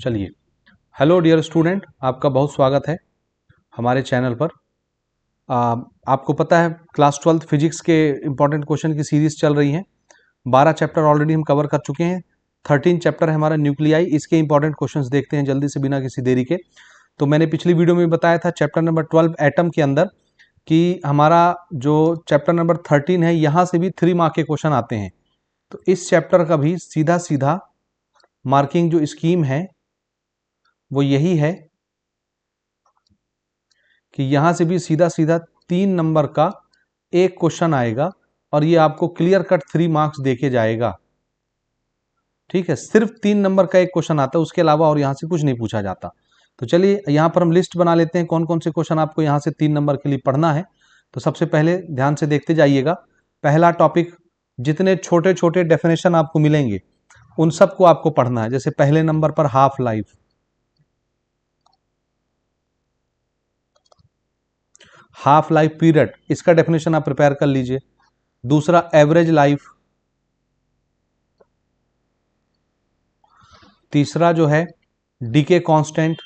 चलिए, hello dear student, आपका बहुत स्वागत है हमारे चैनल पर। आपको पता है क्लास 12th फिजिक्स के इम्पॉर्टेंट क्वेश्चन की सीरीज चल रही है। 12 चैप्टर ऑलरेडी हम कवर कर चुके हैं। 13 चैप्टर है हमारा न्यूक्लियाई। इसके इंपॉर्टेंट क्वेश्चंस देखते हैं जल्दी से बिना किसी देरी के। तो मैंने पिछली वीडियो में बताया था चैप्टर नंबर 12 एटम के अंदर कि हमारा जो चैप्टर नंबर 13 है यहाँ से भी 3 मार्क के क्वेश्चन आते हैं। तो इस चैप्टर का भी सीधा सीधा मार्किंग जो स्कीम है वो यही है कि यहां से भी सीधा सीधा 3 नंबर का एक क्वेश्चन आएगा और ये आपको क्लियर कट 3 मार्क्स देके जाएगा। ठीक है, सिर्फ 3 नंबर का एक क्वेश्चन आता है, उसके अलावा और यहां से कुछ नहीं पूछा जाता। तो चलिए यहां पर हम लिस्ट बना लेते हैं कौन कौन से क्वेश्चन आपको यहां से 3 नंबर के लिए पढ़ना है। तो सबसे पहले ध्यान से देखते जाइएगा। पहला टॉपिक, जितने छोटे छोटे डेफिनेशन आपको मिलेंगे उन सबको आपको पढ़ना है। जैसे पहले नंबर पर half life, half life period, इसका डेफिनेशन आप प्रिपेयर कर लीजिए। दूसरा एवरेज लाइफ, तीसरा जो है डीके कांस्टेंट,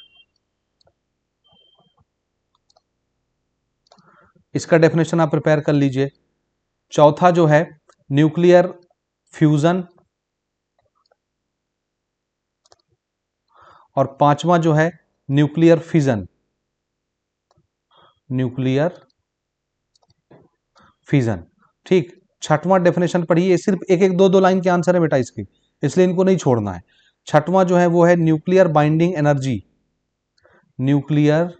इसका डेफिनेशन आप प्रिपेयर कर लीजिए। चौथा जो है न्यूक्लियर फ्यूजन, और पांचवा जो है न्यूक्लियर फिजन। न्यूक्लियर फिजन, ठीक। छठवां डेफिनेशन पढ़िए, सिर्फ एक एक दो दो लाइन के आंसर है बेटा इसके, इसलिए इनको नहीं छोड़ना है। छठवां जो है वो है nuclear binding energy, nuclear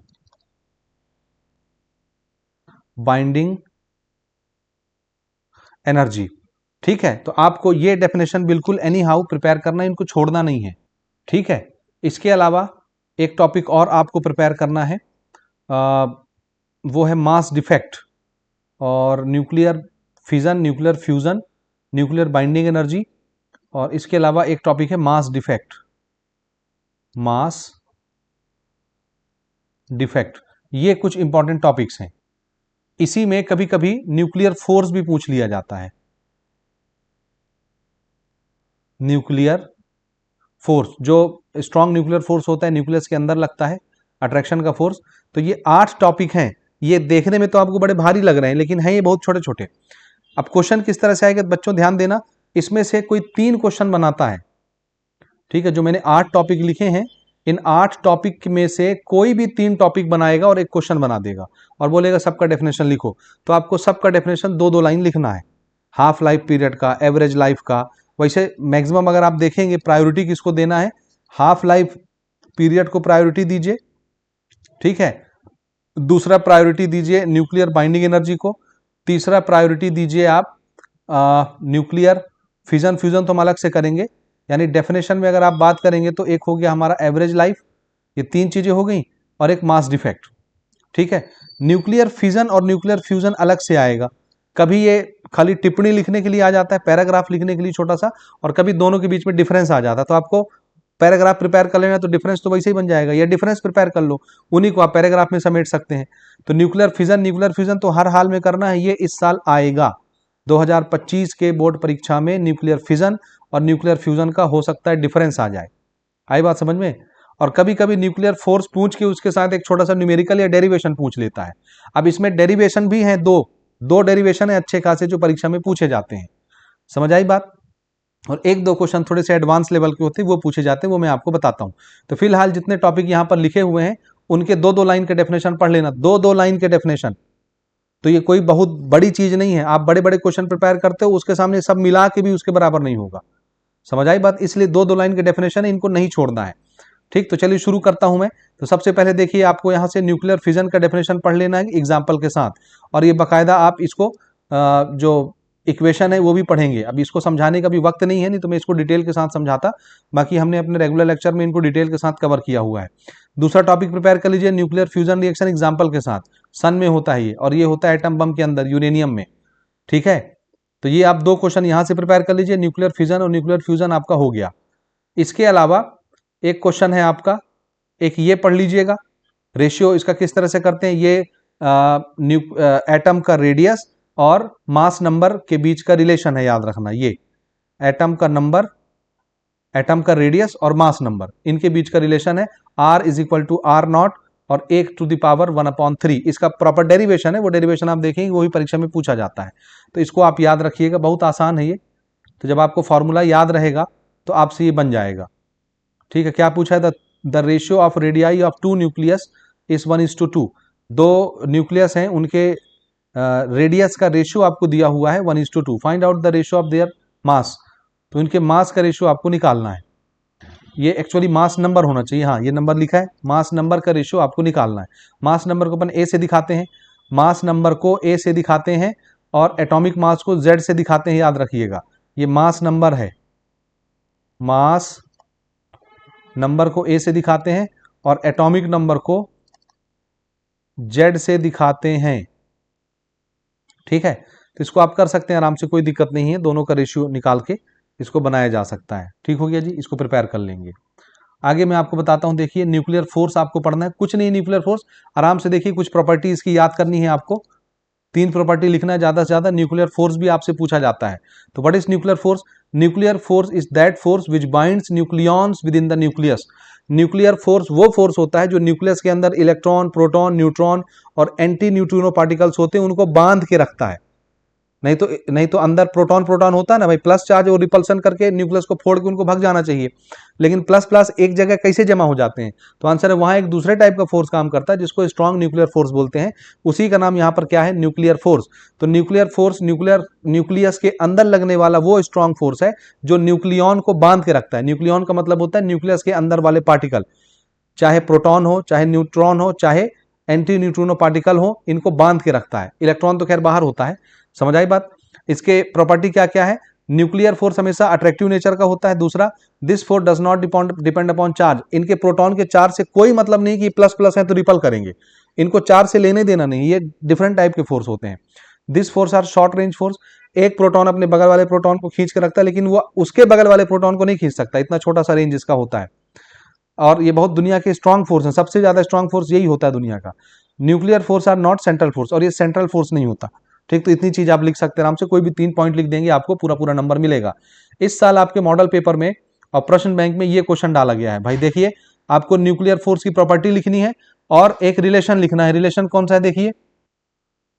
binding energy. ठीक है, तो आपको ये डेफिनेशन बिल्कुल एनी हाउ प्रिपेयर करना है, इनको छोड़ना नहीं है। ठीक है, इसके अलावा एक टॉपिक और आपको प्रिपेयर करना है, वो है मास डिफेक्ट और nuclear fission, nuclear fusion, nuclear binding energy, और इसके अलावा एक टॉपिक है मास डिफेक्ट। मास डिफेक्ट, ये कुछ इंपॉर्टेंट टॉपिक्स हैं। इसी में कभी कभी न्यूक्लियर फोर्स भी पूछ लिया जाता है। न्यूक्लियर फोर्स, जो स्ट्रॉन्ग न्यूक्लियर फोर्स होता है न्यूक्लियस के अंदर लगता है, अट्रैक्शन का फोर्स। तो ये 8 टॉपिक हैं। ये देखने में तो आपको बड़े भारी लग रहे हैं, लेकिन है ये बहुत छोटे छोटे। अब क्वेश्चन किस तरह से आएगा बच्चों, ध्यान देना। इसमें से कोई 3 क्वेश्चन बनाता है। ठीक है, जो मैंने 8 टॉपिक लिखे हैं, इन 8 टॉपिक में से कोई भी 3 टॉपिक बनाएगा और एक क्वेश्चन बना देगा और बोलेगा सबका डेफिनेशन लिखो। तो आपको सबका डेफिनेशन 2-2 लाइन लिखना है। हाफ लाइफ पीरियड का, एवरेज लाइफ का। वैसे मैक्सिमम अगर आप देखेंगे प्रायोरिटी किसको देना है, हाफ लाइफ पीरियड को प्रायोरिटी दीजिए। ठीक है, दूसरा प्रायोरिटी दीजिए न्यूक्लियर बाइंडिंग एनर्जी को। तीसरा प्रायोरिटी दीजिए आप न्यूक्लियर फिजन। फ्यूजन तो हम अलग से करेंगे। यानी डेफिनेशन में अगर आप बात करेंगे तो एक हो गया हमारा एवरेज लाइफ, ये 3 चीजें हो गई, और एक मास डिफेक्ट। ठीक है, न्यूक्लियर फिजन और न्यूक्लियर फ्यूजन अलग से आएगा। कभी ये खाली टिप्पणी लिखने के लिए आ जाता है, पैराग्राफ लिखने के लिए छोटा सा, और कभी दोनों के बीच में डिफरेंस आ जाता है। तो आपको पैराग्राफ प्रिपेयर कर लेना तो डिफरेंस तो वैसे ही बन जाएगा, या डिफरेंस प्रिपेयर कर लो, उन्हीं को आप पैराग्राफ में समेट सकते हैं। तो न्यूक्लियर फिजन, न्यूक्लियर फ्यूजन तो हर हाल में करना है, ये इस साल आएगा 2025 के बोर्ड परीक्षा में। न्यूक्लियर फिजन और न्यूक्लियर फ्यूजन का हो सकता है डिफरेंस आ जाए। आई बात समझ में। और कभी कभी न्यूक्लियर फोर्स पूछ के उसके साथ एक छोटा सा न्यूमेरिकल या डेरिवेशन पूछ लेता है। अब इसमें डेरिवेशन भी है, दो डेरिवेशन है अच्छे खासे जो परीक्षा में पूछे जाते हैं। समझ आई बात। और एक दो क्वेश्चन थोड़े से एडवांस लेवल के होते हैं, वो पूछे जाते हैं, वो मैं आपको बताता हूं। तो फिलहाल जितने टॉपिक यहां पर लिखे हुए हैं उनके 2-2 लाइन के डेफिनेशन पढ़ लेना, 2-2 लाइन के डेफिनेशन। तो ये कोई बहुत बड़ी चीज नहीं है। आप बड़े बड़े क्वेश्चन प्रिपेयर करते हो, उसके सामने सब मिला के भी उसके बराबर नहीं होगा। समझ आई बात। इसलिए 2-2 लाइन के डेफिनेशन है, इनको नहीं छोड़ना है। ठीक, तो चलिए शुरू करता हूं मैं। तो सबसे पहले देखिए, आपको यहां से न्यूक्लियर फिजन का डेफिनेशन पढ़ लेना है एग्जांपल के साथ, और ये बाकायदा आप इसको जो इक्वेशन है वो भी पढ़ेंगे। अब इसको समझाने का भी वक्त नहीं है, नहीं तो मैं इसको डिटेल के साथ समझाता। बाकी हमने अपने रेगुलर लेक्चर में इनको डिटेल के साथ कवर किया हुआ है। दूसरा टॉपिक प्रिपेयर कर लीजिए न्यूक्लियर फ्यूजन रिएक्शन एग्जाम्पल के साथ। सन में होता है ये, और ये होता है एटम बम के अंदर यूरेनियम में। ठीक है, तो ये आप 2 क्वेश्चन यहां से प्रिपेयर कर लीजिए, न्यूक्लियर फिजन और न्यूक्लियर फ्यूजन आपका हो गया। इसके अलावा एक क्वेश्चन है आपका, एक ये पढ़ लीजिएगा, रेशियो इसका किस तरह से करते हैं। ये एटम का रेडियस और मास नंबर के बीच का रिलेशन है, याद रखना। ये एटम का नंबर एटम का रेडियस और मास नंबर, इनके बीच का रिलेशन है r is equal to R naught और 1⁻1/3। इसका प्रॉपर डेरिवेशन है, वो डेरिवेशन आप देखेंगे वही परीक्षा में पूछा जाता है, तो इसको आप याद रखिएगा, बहुत आसान है ये। तो जब आपको फॉर्मूला याद रहेगा तो आपसे ये बन जाएगा। ठीक है, क्या पूछा है? The ratio of radii of two nucleus is 1:2। दो न्यूक्लियस हैं, उनके रेडियस का रेशियो आपको दिया हुआ है 1:2। Find out the ratio of their mass. तो इनके मास का रेशियो आपको निकालना है। ये एक्चुअली मास नंबर होना चाहिए, हाँ ये नंबर लिखा है, मास नंबर का रेशियो आपको निकालना है। मास नंबर को अपन ए से दिखाते हैं, मास नंबर को ए से दिखाते हैं और एटॉमिक मास को जेड से दिखाते हैं, याद रखिएगा। ये मास नंबर है, मास नंबर को ए से दिखाते हैं और एटॉमिक नंबर को जेड से दिखाते हैं। ठीक है, तो इसको आप कर सकते हैं आराम से, कोई दिक्कत नहीं है, दोनों का रेशियो निकाल के इसको बनाया जा सकता है। ठीक हो गया जी, इसको प्रिपेयर कर लेंगे। आगे मैं आपको बताता हूं, देखिए न्यूक्लियर फोर्स आपको पढ़ना है, कुछ नहीं न्यूक्लियर फोर्स, आराम से देखिए कुछ प्रॉपर्टी इसकी याद करनी है आपको। 3 प्रॉपर्टी लिखना है ज्यादा से ज्यादा। न्यूक्लियर फोर्स भी आपसे पूछा जाता है। तो what is nuclear force? Nuclear force is that force which binds nucleons with in the nucleus. Nuclear force वो फोर्स होता है जो न्यूक्लियस के अंदर इलेक्ट्रॉन, प्रोटॉन, न्यूट्रॉन और एंटी न्यूट्रिनो पार्टिकल्स होते हैं, उनको बांध के रखता है। नहीं तो अंदर प्रोटॉन प्रोटॉन होता है ना भाई, प्लस चार्ज और रिपल्सन करके न्यूक्लियस को फोड़ के उनको भाग जाना चाहिए, लेकिन प्लस प्लस एक जगह कैसे जमा हो जाते हैं? तो आंसर है वहां एक दूसरे टाइप का फोर्स काम करता है जिसको स्ट्रॉन्ग न्यूक्लियर फोर्स बोलते हैं। उसी का नाम यहाँ पर क्या है? Nuclear force. तो न्यूक्लियर फोर्स न्यूक्लियस के अंदर लगने वाला वो स्ट्रॉन्ग फोर्स है जो न्यूक्लियॉन को बांध के रखता है। न्यूक्लियॉन का मतलब होता है न्यूक्लियस के अंदर वाले पार्टिकल, चाहे प्रोटॉन हो, चाहे न्यूट्रॉन हो, चाहे एंटी न्यूट्रिनो पार्टिकल हो, इनको बांध के रखता है। इलेक्ट्रॉन तो खैर बाहर होता है, समझ आई बात? इसके प्रॉपर्टी क्या क्या है? न्यूक्लियर फोर्स हमेशा अट्रैक्टिव नेचर का होता है। दूसरा, this force does not depend upon charge. इनके प्रोटॉन के चार्ज से कोई मतलब नहीं कि प्लस प्लस है तो रिपल करेंगे, इनको चार्ज से लेने देना नहीं, ये डिफरेंट टाइप के फोर्स होते हैं। This force are short range force. एक प्रोटॉन अपने बगल वाले प्रोटॉन को खींच के रखता है, लेकिन वो उसके बगल वाले प्रोटॉन को नहीं खींच सकता, इतना छोटा सा रेंज इसका होता है। और ये बहुत दुनिया के स्ट्रॉन्ग फोर्स हैं, सबसे ज्यादा स्ट्रॉन्ग फोर्स यही होता है दुनिया का। Nuclear force are not central force, और ये सेंट्रल फोर्स नहीं होता। ठीक, तो इतनी चीज आप लिख सकते हैं आराम से, कोई भी 3 पॉइंट लिख देंगे आपको पूरा पूरा नंबर मिलेगा। इस साल आपके मॉडल पेपर में और प्रश्न बैंक में ये क्वेश्चन डाला गया है भाई। देखिए, आपको न्यूक्लियर फोर्स की प्रॉपर्टी लिखनी है और एक रिलेशन लिखना है। रिलेशन कौन सा है देखिए,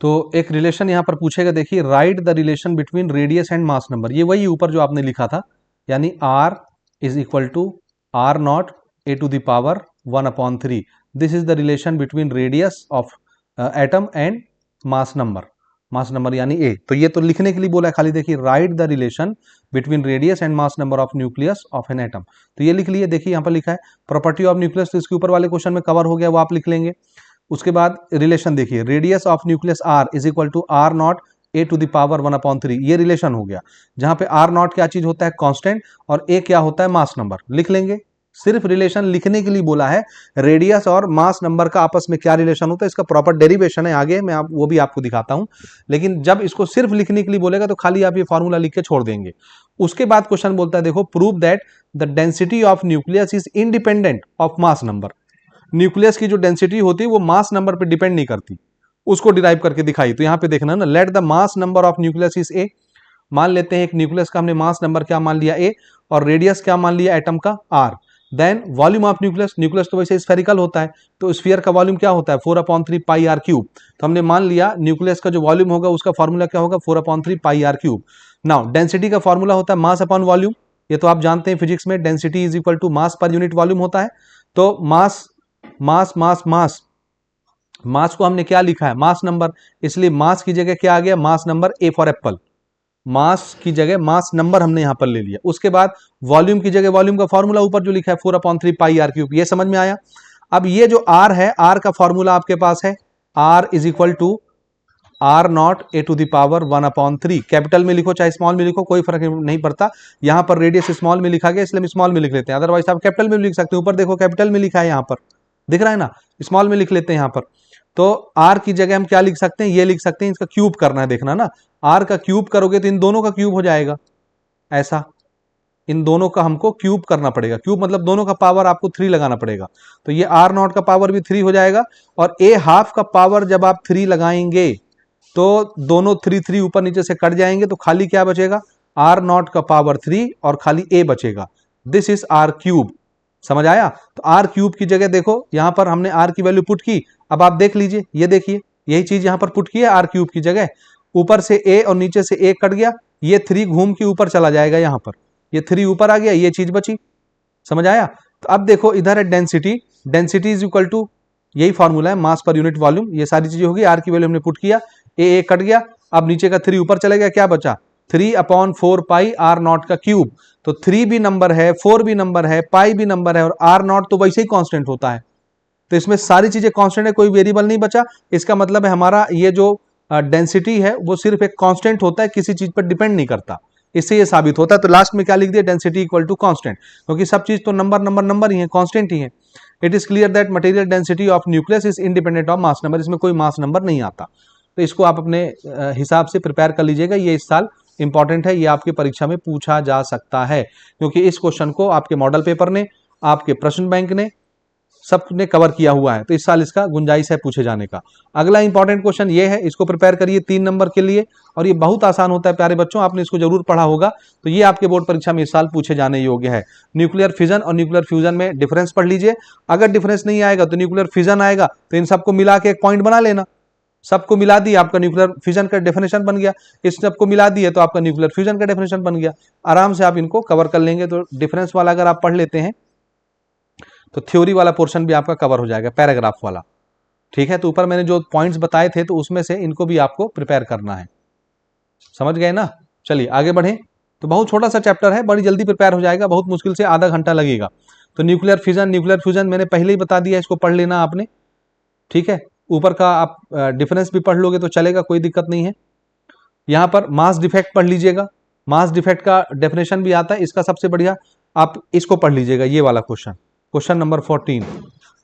तो एक रिलेशन यहां पर पूछेगा, देखिए write the relation between radius and mass number. ये वही ऊपर जो आपने लिखा था, यानी r is equal to R naught a to the power 1/3। This is the relation between radius of atom and mass number यानी a। तो ये तो लिखने के लिए बोला है खाली, देखिए write the relation between radius and mass number of nucleus of an atom. तो ये लिख लिए, देखिए यहाँ पर लिखा है प्रॉपर्टी ऑफ न्यूक्लियस, तो इसके ऊपर वाले क्वेश्चन में कवर हो गया, वो आप लिख लेंगे। उसके बाद रिलेशन देखिए, radius of nucleus r is equal to R naught a to the power 1/3। ये रिलेशन हो गया, जहां पे r नॉट क्या चीज होता है? कांस्टेंट, और a क्या होता है? Mass number. लिख लेंगे, सिर्फ रिलेशन लिखने के लिए बोला है। रेडियस और मास नंबर का आपस में क्या रिलेशन होता है, इसका प्रॉपर डेरिवेशन है आगे, मैं वो भी आपको दिखाता हूं। लेकिन जब इसको सिर्फ लिखने के लिए बोलेगा तो खाली आप ये फॉर्मूला लिख के छोड़ देंगे। उसके बाद क्वेश्चन बोलता है, देखो prove that the density of nucleus is independent of mass number. Nucleus की जो डेंसिटी होती है वो मास नंबर पर डिपेंड नहीं करती, उसको डिराइव करके दिखाई। तो यहां पे देखना ना, let the mass number of nucleus is a. मान लेते हैं एक न्यूक्लियस का हमने मास नंबर क्या मान लिया? ए, और रेडियस क्या मान लिया एटम का? R. Then volume of nucleus, nucleus तो वैसे स्फेरिकल होता है, तो स्फीयर का वॉल्यूम क्या होता है? 4/3 पाई आर क्यूब। तो हमने मान लिया न्यूक्लियस का जो वॉल्यूम होगा उसका फॉर्मूला क्या होगा? 4/3 पाई आर क्यूब। नाउ डेंसिटी का फॉर्मूला होता है मास अपॉन वॉल्यूम, ये तो आप जानते हैं फिजिक्स में, density is equal to mass per unit volume होता है। तो मास मास मास मास मास को हमने क्या लिखा है? मास नंबर, इसलिए मास की जगह क्या आ गया? Mass number, A for apple. Mass की जगह मास नंबर हमने यहां पर ले लिया। उसके बाद वॉल्यूम की जगह वॉल्यूम का फॉर्मूला ऊपर जो लिखा है 4/3 पाई आर क्यूब, ये समझ में आया। अब ये जो आर है, आर का फॉर्मूला आपके पास है, R is equal to R naught A to the power 1/3। Capital में लिखो चाहे स्मॉल में लिखो, कोई फर्क नहीं पड़ता। यहां पर रेडियस स्मॉल में लिखा गया इसलिए हम स्मॉल में लिख लेते हैं, अदरवाइज आप कैपिटल में भी लिख सकते हैं। ऊपर देखो कैपिटल में लिखा है, यहां पर दिख रहा है ना, स्मॉल में लिख लेते हैं यहां पर। तो आर की जगह हम क्या लिख सकते हैं? ये लिख सकते हैं, इसका क्यूब करना है, देखना ना, आर का क्यूब करोगे तो इन दोनों का क्यूब हो जाएगा, ऐसा इन दोनों का हमको क्यूब करना पड़ेगा। क्यूब मतलब दोनों का पावर आपको 3 लगाना पड़ेगा, तो ये आर नॉट का पावर भी 3 हो जाएगा, और ए हाफ का पावर जब आप 3 लगाएंगे तो दोनों 3 ऊपर नीचे से कट जाएंगे, तो खाली क्या बचेगा? आर नॉट का पावर 3 और खाली ए बचेगा। This is R cube. समझ आया? तो आर क्यूब की जगह देखो यहां पर हमने आर की वैल्यू पुट की। अब आप देख लीजिए, ये देखिए यही चीज यहां पर पुट की है आर क्यूब की जगह। ऊपर से ए और नीचे से ए कट गया, ये 3 घूम के ऊपर चला जाएगा, यहां पर ये 3 ऊपर आ गया, ये चीज बची। समझ आया? तो अब देखो इधर है density, density is equal to, यही फॉर्मूला है, मास पर यूनिट वॉल्यूम। ये सारी चीजें होगी, आर की वैल्यू हमने पुट किया, ए कट गया, अब नीचे का 3 ऊपर चले गया, क्या बचा? 3/4 पाई आर नॉट का क्यूब। तो 3 भी नंबर है, 4 भी नंबर है, पाई भी नंबर है, और आर नॉट तो वैसे ही कांस्टेंट होता है। तो इसमें सारी चीजें कांस्टेंट है, कोई वेरिएबल नहीं बचा। इसका मतलब है हमारा ये जो डेंसिटी है वो सिर्फ एक कांस्टेंट होता है, किसी चीज पर डिपेंड नहीं करता। इससे ये साबित होता है। तो लास्ट में क्या लिख दिया? डेंसिटी इक्वल टू कांस्टेंट, क्योंकि सब चीज तो नंबर नंबर नंबर ही है, कांस्टेंट ही है। It is clear that material density of nucleus is independent of mass number. इसमें कोई मास नंबर नहीं आता। तो इसको आप अपने हिसाब से प्रिपेयर कर लीजिएगा, ये इस साल इंपॉर्टेंट है, ये आपकी परीक्षा में पूछा जा सकता है, क्योंकि इस क्वेश्चन को आपके मॉडल पेपर ने, आपके प्रश्न बैंक ने, सबने कवर किया हुआ है। तो इस साल इसका गुंजाइश है पूछे जाने का। अगला इंपॉर्टेंट क्वेश्चन ये है, इसको प्रिपेयर करिए 3 नंबर के लिए, और ये बहुत आसान होता है प्यारे बच्चों, आपने इसको जरूर पढ़ा होगा। तो ये आपके बोर्ड परीक्षा में इस साल पूछे जाने योग्य है। न्यूक्लियर फिजन और न्यूक्लियर फ्यूजन में डिफरेंस पढ़ लीजिए। अगर डिफरेंस नहीं आएगा तो न्यूक्लियर फिजन आएगा, तो इन सबको मिला के एक पॉइंट बना लेना। सबको मिला दिया, आपका न्यूक्लियर फिजन का डेफिनेशन बन गया। इस सबको मिला दिए तो आपका न्यूक्लियर फ्यूजन का डेफिनेशन बन गया। आराम से आप इनको कवर कर लेंगे। तो डिफरेंस वाला अगर आप पढ़ लेते हैं तो थ्योरी वाला पोर्शन भी आपका कवर हो जाएगा, पैराग्राफ वाला। ठीक है? तो ऊपर मैंने जो पॉइंट्स बताए थे तो उसमें से इनको भी आपको प्रिपेयर करना है। समझ गए ना? चलिए आगे बढ़े। तो बहुत छोटा सा चैप्टर है, बड़ी जल्दी प्रिपेयर हो जाएगा, बहुत मुश्किल से आधा घंटा लगेगा। तो न्यूक्लियर फिजन, न्यूक्लियर फ्यूजन मैंने पहले ही बता दिया, इसको पढ़ लेना आपने। ठीक है? ऊपर का आप डिफरेंस भी पढ़ लोगे तो चलेगा, कोई दिक्कत नहीं है। यहां पर मास डिफेक्ट पढ़ लीजिएगा, मास डिफेक्ट का डेफिनेशन भी आता है। इसका सबसे बढ़िया आप इसको पढ़ लीजिएगा, ये वाला क्वेश्चन, क्वेश्चन नंबर 14।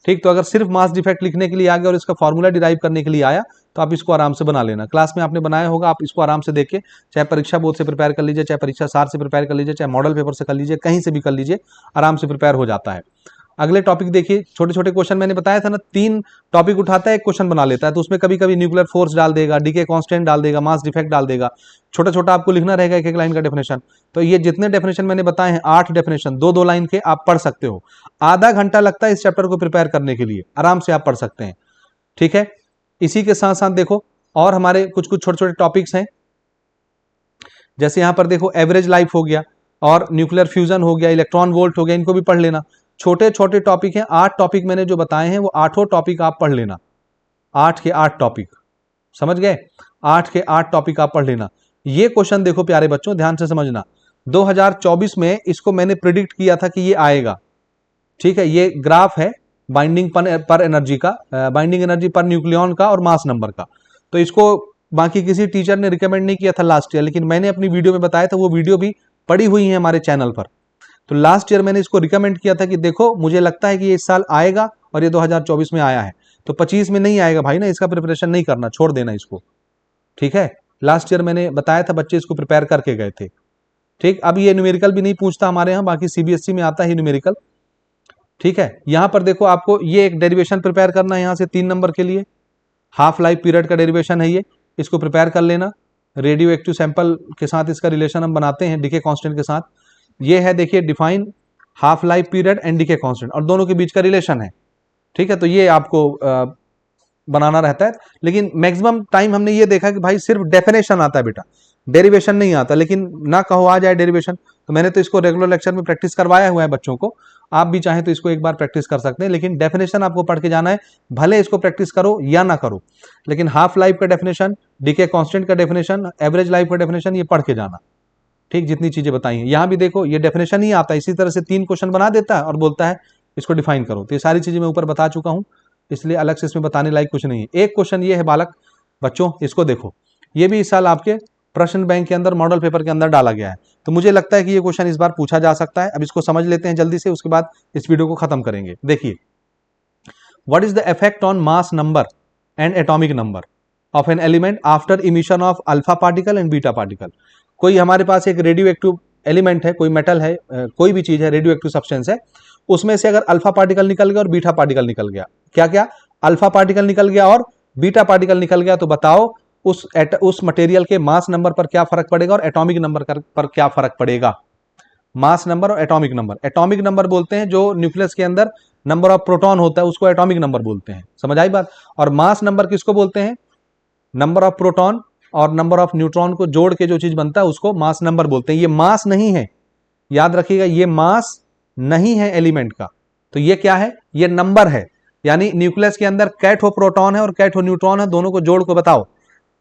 ठीक? तो अगर सिर्फ मास डिफेक्ट लिखने के लिए आ गया और इसका फॉर्मूला डिराइव करने के लिए आया तो आप इसको आराम से बना लेना। क्लास में आपने बनाया होगा, आप इसको आराम से देख के, चाहे परीक्षा बोर्ड से प्रिपेयर कर लीजिए, चाहे परीक्षा सार से प्रिपेयर कर लीजिए, चाहे मॉडल पेपर से कर लीजिए, कहीं से भी कर लीजिए, आराम से प्रिपेयर हो जाता है। अगले टॉपिक देखिए, छोटे छोटे क्वेश्चन मैंने बताया था ना, 3 टॉपिक उठाता है, एक क्वेश्चन बना लेता है। तो उसमें कभी कभी न्यूक्लियर फोर्स डाल देगा, डीके कांस्टेंट डाल देगा, मास डिफेक्ट डाल देगा, छोटा छोटा आपको लिखना रहेगा एक एक लाइन का डेफिनेशन। तो ये जितने डेफिनेशन मैंने बताए हैं, 8 डेफिनेशन 2-2 लाइन के, आप पढ़ सकते हो। आधा घंटा लगता है इस चैप्टर को प्रिपेयर करने के लिए, आराम से आप पढ़ सकते हैं। ठीक है? इसी के साथ साथ देखो और हमारे कुछ कुछ छोटे छोटे टॉपिक्स हैं, जैसे यहां पर देखो एवरेज लाइफ हो गया, और न्यूक्लियर फ्यूजन हो गया, इलेक्ट्रॉन वोल्ट हो गया, इनको भी पढ़ लेना। छोटे छोटे टॉपिक हैं, 8 टॉपिक मैंने जो बताए हैं वो 8 टॉपिक आप पढ़ लेना। 8 के 8 टॉपिक, समझ गए? 8 के 8 टॉपिक आप पढ़ लेना। ये क्वेश्चन देखो प्यारे बच्चों, ध्यान से समझना। 2024 में इसको मैंने प्रिडिक्ट किया था कि ये आएगा। ठीक है? ये ग्राफ है बाइंडिंग पर एनर्जी का, बाइंडिंग एनर्जी पर न्यूक्लियॉन का और मास नंबर का। तो इसको बाकी किसी टीचर ने रिकमेंड नहीं किया था लास्ट ईयर, लेकिन मैंने अपनी वीडियो में बताया था, वो वीडियो भी पड़ी हुई है हमारे चैनल पर। तो लास्ट ईयर मैंने इसको रिकमेंड किया था कि देखो मुझे लगता है कि ये इस साल आएगा, और ये 2024 में आया है। तो 25 में नहीं आएगा भाई ना, इसका प्रिपरेशन नहीं करना, छोड़ देना इसको। ठीक है? लास्ट ईयर मैंने बताया था, बच्चे इसको प्रिपेयर करके गए थे। ठीक? अब ये न्यूमेरिकल भी नहीं पूछता हमारे यहाँ, बाकी सीबीएसई में आता है न्यूमेरिकल। ठीक है? यहां पर देखो आपको ये एक डेरिवेशन प्रिपेयर करना है, यहां से 3 नंबर के लिए, हाफ लाइफ पीरियड का डेरिवेशन है ये, इसको प्रिपेयर कर लेना। रेडियो एक्टिव सैंपल के साथ इसका रिलेशन हम बनाते हैं, डीके कांस्टेंट के साथ। ये है देखिए define half life period and decay constant, और दोनों के बीच का रिलेशन है। ठीक है? तो ये आपको बनाना रहता है, लेकिन मैक्सिमम टाइम हमने ये देखा कि भाई सिर्फ डेफिनेशन आता है बेटा, डेरिवेशन नहीं आता। लेकिन ना कहो आ जाए डेरिवेशन, तो मैंने तो इसको रेगुलर लेक्चर में प्रैक्टिस करवाया हुआ है बच्चों को। आप भी चाहें तो इसको एक बार प्रैक्टिस कर सकते हैं, लेकिन डेफिनेशन आपको पढ़ के जाना है, भले इसको प्रैक्टिस करो या ना करो, लेकिन हाफ लाइफ का डेफिनेशन, डीके कांस्टेंट का डेफिनेशन, एवरेज लाइफ का डेफिनेशन, ये पढ़ के जाना। ठीक? जितनी चीजें बताई हैं यहां भी देखो, ये डेफिनेशन ही आता है, इसी तरह से 3 क्वेश्चन बना देता है और बोलता है इसको डिफाइन करो। तो ये सारी चीजें मैं ऊपर बता चुका हूं, इसलिए अलग से इसमें बताने लायक कुछ नहीं है। एक क्वेश्चन ये है बालक बच्चों, इसको देखो, ये भी इस साल आपके प्रश्न बैंक के अंदर, मॉडल पेपर के अंदर डाला गया है। तो मुझे लगता है कि ये क्वेश्चन इस बार पूछा जा सकता है। अब इसको समझ लेते हैं जल्दी से, उसके बाद इस वीडियो को खत्म करेंगे। देखिए, what is the effect on mass number and atomic number of an element after emission of alpha particle and beta particle. कोई हमारे पास एक रेडियो एक्टिव एलिमेंट है, कोई मेटल है, कोई भी चीज है, रेडियो एक्टिव सब्सटेंस है, उसमें से अगर अल्फा पार्टिकल निकल गया और बीटा पार्टिकल निकल गया, क्या क्या, अल्फा पार्टिकल निकल गया और बीटा पार्टिकल निकल गया, तो बताओ उस मटेरियल के मास नंबर पर क्या फर्क पड़ेगा और एटॉमिक नंबर पर क्या फर्क पड़ेगा। मास नंबर और एटॉमिक नंबर। एटॉमिक नंबर बोलते हैं जो न्यूक्लियस के अंदर नंबर ऑफ प्रोटॉन होता है, उसको एटॉमिक नंबर बोलते हैं। समझ आई बात? और मास नंबर किसको बोलते हैं? नंबर ऑफ प्रोटॉन और नंबर ऑफ न्यूट्रॉन को जोड़ के जो चीज बनता है उसको मास नंबर बोलते हैं। ये मास नहीं है, याद रखिएगा, ये मास नहीं है एलिमेंट का। तो ये क्या है? ये नंबर है। यानी न्यूक्लियस के अंदर कैथो प्रोटॉन है और कैथो न्यूट्रॉन है, दोनों को जोड़ को बताओ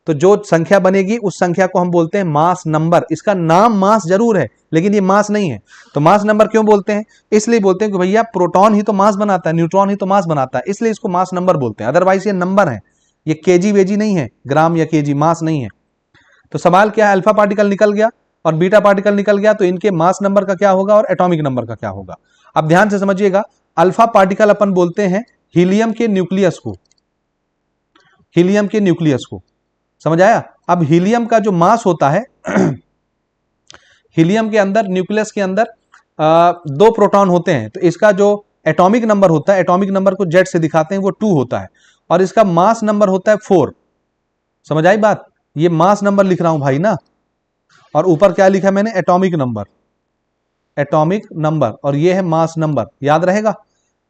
तो जो संख्या बनेगी उस संख्या को हम बोलते हैं मास नंबर। इसका नाम मास जरूर है लेकिन ये मास नहीं है। तो मास नंबर क्यों बोलते हैं? इसलिए बोलते हैं कि भैया प्रोटॉन ही तो मास बनाता है, न्यूट्रॉन ही तो मास बनाता है, इसलिए इसको मास नंबर बोलते हैं। अदरवाइज ये नंबर है, ये केजी वेजी नहीं है, ग्राम या केजी, मास नहीं है। तो सवाल क्या है? अल्फा पार्टिकल निकल गया और बीटा पार्टिकल निकल गया, तो इनके मास नंबर का क्या होगा और एटॉमिक नंबर का क्या होगा? अब ध्यान से समझिएगा, अल्फा पार्टिकल अपन बोलते हैं हीलियम के न्यूक्लियस को, हीलियम के न्यूक्लियस को। समझ आया? अब हीलियम का जो मास होता है हीलियम के अंदर, न्यूक्लियस के अंदर दो प्रोटॉन होते हैं, तो इसका जो एटॉमिक नंबर होता है, एटॉमिक नंबर को जेड से दिखाते हैं, वो 2 होता है और इसका मास नंबर होता है 4। समझ आई बात? ये मास नंबर लिख रहा हूं भाई ना, और ऊपर क्या लिखा मैंने? एटॉमिक नंबर, एटॉमिक नंबर, और ये है मास नंबर। याद रहेगा?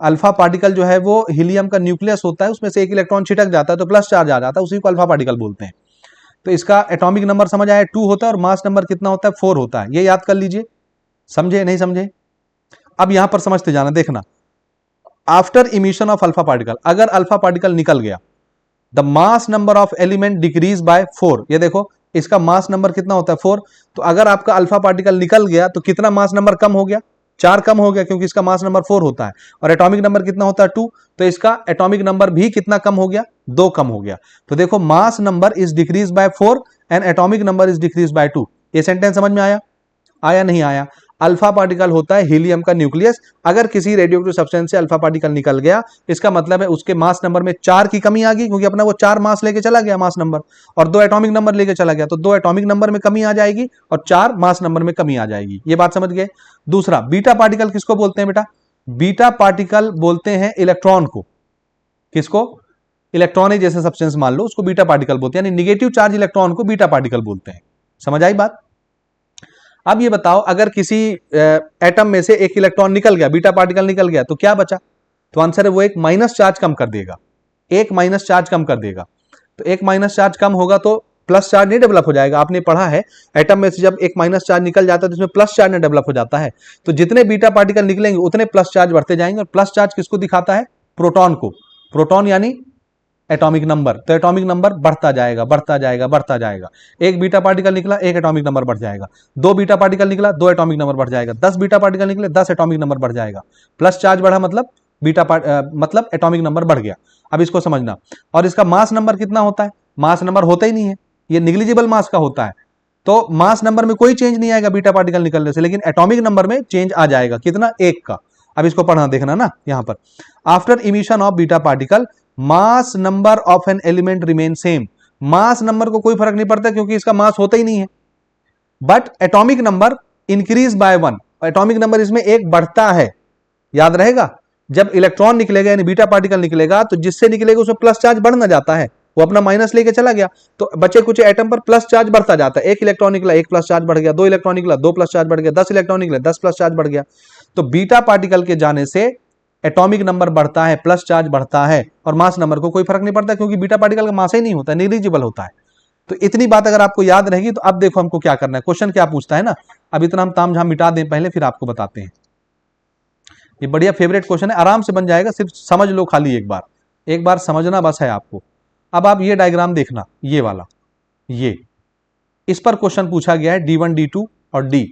अल्फा पार्टिकल जो है वो हीलियम का न्यूक्लियस होता है, उसमें से एक इलेक्ट्रॉन छिटक जाता है तो प्लस चार्ज आ जाता है, उसी को अल्फा पार्टिकल बोलते हैं। तो इसका एटॉमिक नंबर समझ आया 2 होता है और मास नंबर कितना होता है? 4 होता है। ये याद कर लीजिए। समझे नहीं समझे? अब यहां पर समझते जाना, देखना। After emission of alpha particle, अगर अल्फा पार्टिकल निकल गया, the mass number of element decrease by 4। ये देखो, इसका मास नंबर कितना होता है? 4। तो अगर आपका अल्फा पार्टिकल निकल गया तो कितना मास नंबर कम हो गया? 4 कम हो गया, क्योंकि इसका मास नंबर 4 होता है और एटॉमिक नंबर कितना होता है? 2। तो इसका एटॉमिक नंबर भी कितना कम हो गया? 2 कम हो गया। तो देखो, mass number is decrease by 4 and atomic number is decrease by 2। ये सेंटेंस समझ में आया? आया नहीं आया? अल्फा पार्टिकल होता है हीलियम का न्यूक्लियस। अगर किसी रेडियोएक्टिव सब्सटेंस से अल्फा पार्टिकल निकल गया, इसका मतलब है उसके मास नंबर में 4 की कमी आ गई, क्योंकि अपना वो 4 मास लेके चला गया मास नंबर, और 2 एटॉमिक नंबर लेके चला गया, तो 2 एटॉमिक नंबर में कमी आ जाएगी और 4 मास नंबर में कमी आ जाएगी। ये बात समझ गए? दूसरा, बीटा पार्टिकल किसको बोलते हैं बेटा? बीटा पार्टिकल बोलते हैं इलेक्ट्रॉन को। किसको? इलेक्ट्रॉन जैसे सब्सटेंस मान लो, उसको बीटा पार्टिकल बोलते हैं, यानी निगेटिव चार्ज इलेक्ट्रॉन को बीटा पार्टिकल बोलते हैं। समझ आई बात? अब ये बताओ, अगर किसी एटम में से एक इलेक्ट्रॉन निकल गया, बीटा पार्टिकल निकल गया, तो क्या बचा? तो आंसर है वो एक माइनस चार्ज कम कर देगा, एक माइनस चार्ज कम कर देगा। तो एक माइनस चार्ज कम होगा तो प्लस चार्ज नहीं डेवलप हो जाएगा। आपने पढ़ा है, एटम में से जब एक माइनस चार्ज निकल जाता है तो उसमें प्लस चार्ज नहीं डेवलप हो जाता है। तो जितने बीटा पार्टिकल निकलेंगे उतने प्लस चार्ज बढ़ते जाएंगे, और प्लस चार्ज किसको दिखाता है? प्रोटॉन को। प्रोटॉन यानी एटॉमिक नंबर। तो एटॉमिक नंबर बढ़ता जाएगा, बढ़ता जाएगा, बढ़ता जाएगा। एक बीटा पार्टिकल निकला, एक एटॉमिक नंबर बढ़ जाएगा। 2 बीटा पार्टिकल निकला, 2 एटॉमिक नंबर बढ़ जाएगा। 10 बीटा पार्टिकल निकले, 10 एटॉमिक नंबर बढ़ जाएगा। प्लस चार्ज बढ़ा मतलब मतलब एटॉमिक नंबर बढ़ गया। अब इसको समझना। और इसका मास नंबर कितना होता है? मास नंबर होता ही नहीं है, ये निग्लिजिबल मास का होता है। तो मास नंबर में कोई चेंज नहीं आएगा बीटा पार्टिकल निकलने से, लेकिन एटॉमिक नंबर में चेंज आ जाएगा। कितना? 1 का। अब इसको पढ़ना, देखना ना यहां पर। After emission of beta particle, mass number of an element remain same. Mass number को कोई फर्क नहीं पड़ता, क्योंकि इसका मास होता ही नहीं है। But atomic number increase by 1। Atomic number इसमें 1 बढ़ता है। याद रहेगा? जब इलेक्ट्रॉन निकलेगा यानी बीटा पार्टिकल निकलेगा, तो जिससे निकलेगा उसमें प्लस चार्ज बढ़ ना जाता है, वो अपना माइनस लेके चला गया, तो बचे कुछ एटम पर प्लस चार्ज बढ़ता जाता है। एक इलेक्ट्रॉन निकला, 1 प्लस चार्ज बढ़ गया। 2 इलेक्ट्रॉन निकला, 2 प्लस चार्ज बढ़ गया। 10 इलेक्ट्रॉन निकले, 10 प्लस चार्ज बढ़ गया। तो बीटा पार्टिकल के जाने से एटॉमिक नंबर बढ़ता है, प्लस चार्ज बढ़ता है, और मास नंबर को कोई फर्क नहीं पड़ता, क्योंकि बीटा पार्टिकल का मास ही नहीं होता, निग्लिजिबल होता है। तो इतनी बात अगर आपको याद रहेगी तो अब देखो हमको क्या करना है। क्वेश्चन क्या पूछता है ना, अब इतना हम तामझाम मिटा दें पहले, फिर आपको बताते हैं। ये बढ़िया फेवरेट क्वेश्चन है, आराम से बन जाएगा, सिर्फ समझ लो खाली एक बार समझना बस है आपको। अब आप ये डायग्राम देखना, ये वाला, ये इस पर क्वेश्चन पूछा गया है D1 D2 और D,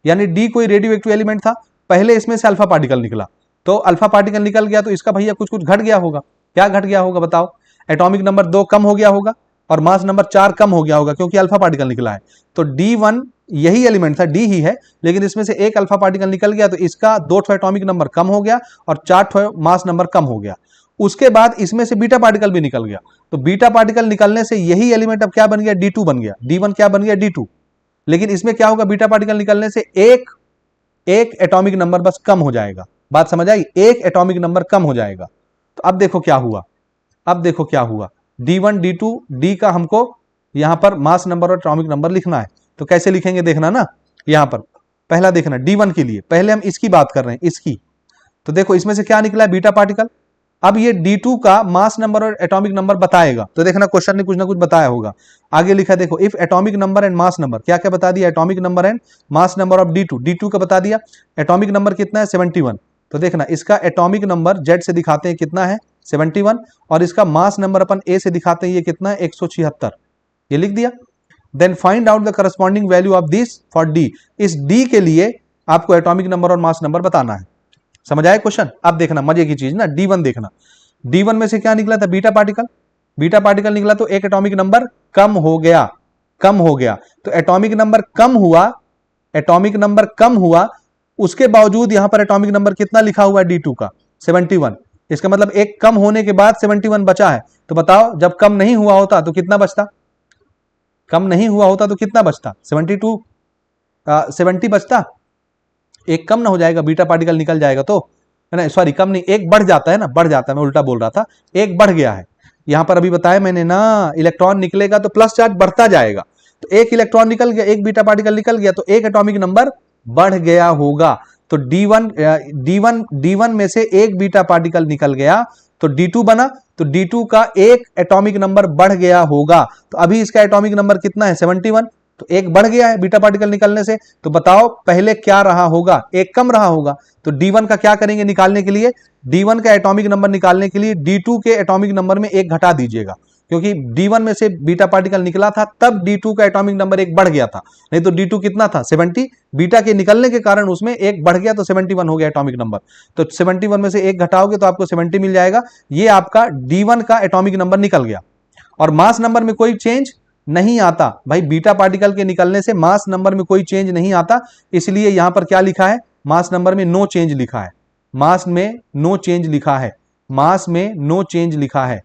यानी D कोई रेडियो एक्टिव एलिमेंट था, पहले इसमें से अल्फा पार्टिकल निकला, तो अल्फा पार्टिकल निकल गया तो इसका भैया कुछ कुछ घट गया होगा। क्या घट गया होगा बताओ? एटॉमिक नंबर 2 कम हो गया होगा और मास नंबर 4 कम हो गया होगा, क्योंकि अल्फा पार्टिकल निकला है। तो D1 यही एलिमेंट था, D ही है, लेकिन इसमें से एक अल्फा पार्टिकल निकल गया तो इसका 2 एटॉमिक नंबर कम हो गया और 4 मास नंबर कम हो गया। उसके बाद इसमें से बीटा पार्टिकल भी निकल गया, तो बीटा पार्टिकल निकलने से यही एलिमेंट अब क्या बन गया? D2 बन गया। D1 क्या बन गया? D2। लेकिन इसमें क्या होगा? बीटा पार्टिकल निकलने से एक एटॉमिक नंबर बस कम हो जाएगा। बात समझ आई? एक एटॉमिक नंबर कम हो जाएगा। तो अब देखो क्या हुआ, अब देखो क्या हुआ। D1 D2 D का हमको यहां पर मास नंबर और एटॉमिक नंबर लिखना है, तो कैसे लिखेंगे देखना ना। यहां पर पहला देखना D1 के लिए, पहले हम इसकी बात कर रहे हैं, इसकी। तो देखो इसमें से क्या निकला है, बीटा पार्टिकल। अब ये D2 का मास नंबर और एटॉमिक नंबर बताएगा, तो देखना क्वेश्चन ने कुछ ना कुछ बताया होगा। आगे लिखा देखो, if atomic number and mass number, क्या क्या बता दिया, atomic number and mass number of D2 का बता दिया। एटॉमिक नंबर कितना है 71, तो देखना इसका एटॉमिक नंबर Z से दिखाते हैं कितना है 71, और इसका मास नंबर अपन A से दिखाते हैं ये कितना है 176, ये लिख दिया। Then find out the corresponding value of this for D, इस D के लिए आपको एटॉमिक नंबर और मास नंबर बताना है। समझ आया क्वेश्चन। अब देखना मजे की चीज ना, D1 देखना, D1 में से क्या निकला था, बीटा पार्टिकल। बीटा पार्टिकल निकला तो एक एटॉमिक नंबर कम हो गया, कम हो गया। तो एटॉमिक नंबर कम हुआ, एटॉमिक नंबर कम हुआ, उसके बावजूद यहां पर एटॉमिक नंबर कितना लिखा हुआ है D2 का 71। इसका मतलब एक कम होने के बाद 71 बचा है। तो बताओ जब कम नहीं हुआ होता तो कितना बचता, कम नहीं हुआ होता तो कितना बचता 70 बचता। एक कम ना हो जाएगा, बीटा पार्टिकल निकल जाएगा तो, है ना, सॉरी कम नहीं, एक बढ़ जाता है ना, बढ़ जाता है, मैं उल्टा बोल रहा था, एक बढ़ गया है। यहां पर अभी बताया मैंने ना, इलेक्ट्रॉन निकलेगा तो प्लस चार्ज बढ़ता जाएगा, तो एक इलेक्ट्रॉन निकल गया, एक बीटा पार्टिकल निकल गया, तो एक एटॉमिक नंबर बढ़ गया होगा। तो D1 में से एक बीटा पार्टिकल निकल गया तो D2 बना, तो D2 का एक एटॉमिक नंबर बढ़ गया होगा। तो अभी इसका एटॉमिक नंबर कितना है 71, तो एक बढ़ गया है बीटा पार्टिकल निकलने से। तो बताओ पहले क्या रहा होगा, एक कम रहा होगा। तो D1 का क्या करेंगे निकालने के लिए, D1 का एटॉमिक नंबर निकालने के लिए D2 के एटॉमिक नंबर में एक घटा दीजिएगा, क्योंकि D1 में से बीटा पार्टिकल निकला था तब D2 का एटॉमिक नंबर एक बढ़ गया था, नहीं तो D2 कितना था 70, बीटा के निकलने के कारण उसमें एक बढ़ गया तो 71 हो गया एटॉमिक नंबर। तो 71 में से एक घटाओगे तो आपको 70 मिल जाएगा। ये आपका D1 का एटॉमिक नंबर निकल गया। और मास नंबर में कोई चेंज नहीं आता भाई, बीटा पार्टिकल के निकलने से मास नंबर में कोई चेंज नहीं आता, इसलिए यहां पर क्या लिखा है, मास नंबर में नो चेंज लिखा है, मास में नो चेंज लिखा है, मास में नो चेंज लिखा है।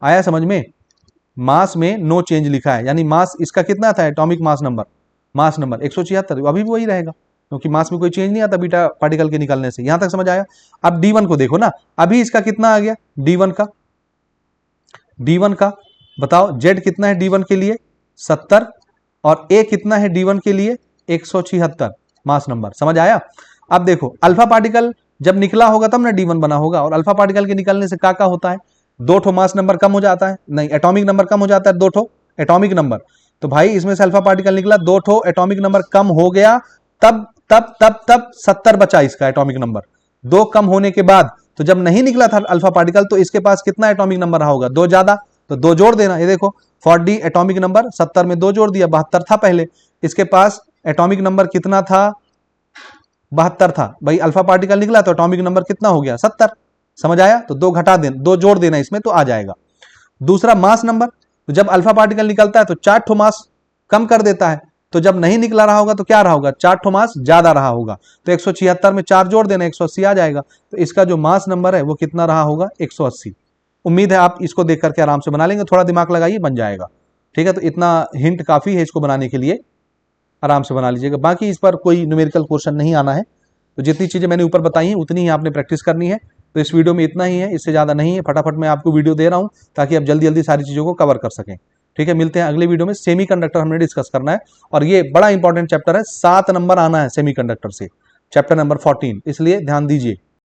आया समझ में, मास में नो चेंज लिखा है, यानी मास इसका कितना था एटॉमिक मास नंबर 176, अभी भी वही रहेगा, क्योंकि मास में कोई चेंज नहीं आता बीटा पार्टिकल के निकलने से। यहां तक समझ आया। अब D1 को देखो ना, अभी इसका कितना आ गया D1 का बताओ, Z कितना है D1 के लिए 70, और A कितना है D1 के लिए 176 मास नंबर। समझ आया। अब देखो अल्फा पार्टिकल जब निकला होगा तब ना D1 बना होगा, और अल्फा पार्टिकल के निकलने से क्या होता है, दो ठो मास नंबर कम हो जाता है, नहीं एटॉमिक नंबर कम हो जाता है, दो ठो एटॉमिक नंबर। तो भाई इसमें से अल्फा पार्टिकल निकला, दो ठो एटॉमिक नंबर कम हो गया, तब तब तब तब 70 बचा इसका एटॉमिक नंबर। दो कम होने के बाद, तो जब नहीं निकला था अल्फा पार्टिकल तो इसके पास कितना एटॉमिक नंबर रहा होगा, दो ज्यादा, तो दो जोड़ देना। ये देखो 40 एटॉमिक नंबर, 70 में दो जोड़ दिया, 72 था पहले। इसके पास एटॉमिक नंबर कितना था 72 था। भाई अल्फा पार्टिकल निकला तो एटॉमिक नंबर कितना हो गया 70। समझ आया। तो दो घटा देना, दो जोड़ देना इसमें तो आ जाएगा। दूसरा मास नंबर, तो जब अल्फा पार्टिकल निकलता है तो 4 ठो मास कम कर देता है, तो जब नहीं निकला रहा होगा तो क्या रहा होगा, 4 ठो मास ज्यादा रहा होगा। तो 176 में 4 जोड़ देना, 180 आ जाएगा। तो इसका जो मास नंबर है वो कितना रहा होगा 180। उम्मीद है आप इसको देख करके आराम से बना लेंगे, थोड़ा दिमाग लगाइए बन जाएगा। ठीक है, तो इतना हिंट काफी है इसको बनाने के लिए, आराम से बना लीजिएगा। बाकी इस पर कोई न्यूमेरिकल क्वेश्चन नहीं आना है, तो जितनी चीजें मैंने ऊपर बताई हैं उतनी ही आपने प्रैक्टिस करनी है। तो इस वीडियो में इतना ही है, इससे ज्यादा नहीं है। फटाफट मैं आपको वीडियो दे रहा हूं ताकि आप जल्दी जल्दी सारी चीजों को कवर कर सकें। ठीक है, मिलते हैं अगले वीडियो में। सेमीकंडक्टर हमने डिस्कस करना है, और ये बड़ा इंपॉर्टेंट चैप्टर है, 7 नंबर आना है सेमीकंडक्टर से, चैप्टर नंबर 14, इसलिए ध्यान दीजिए।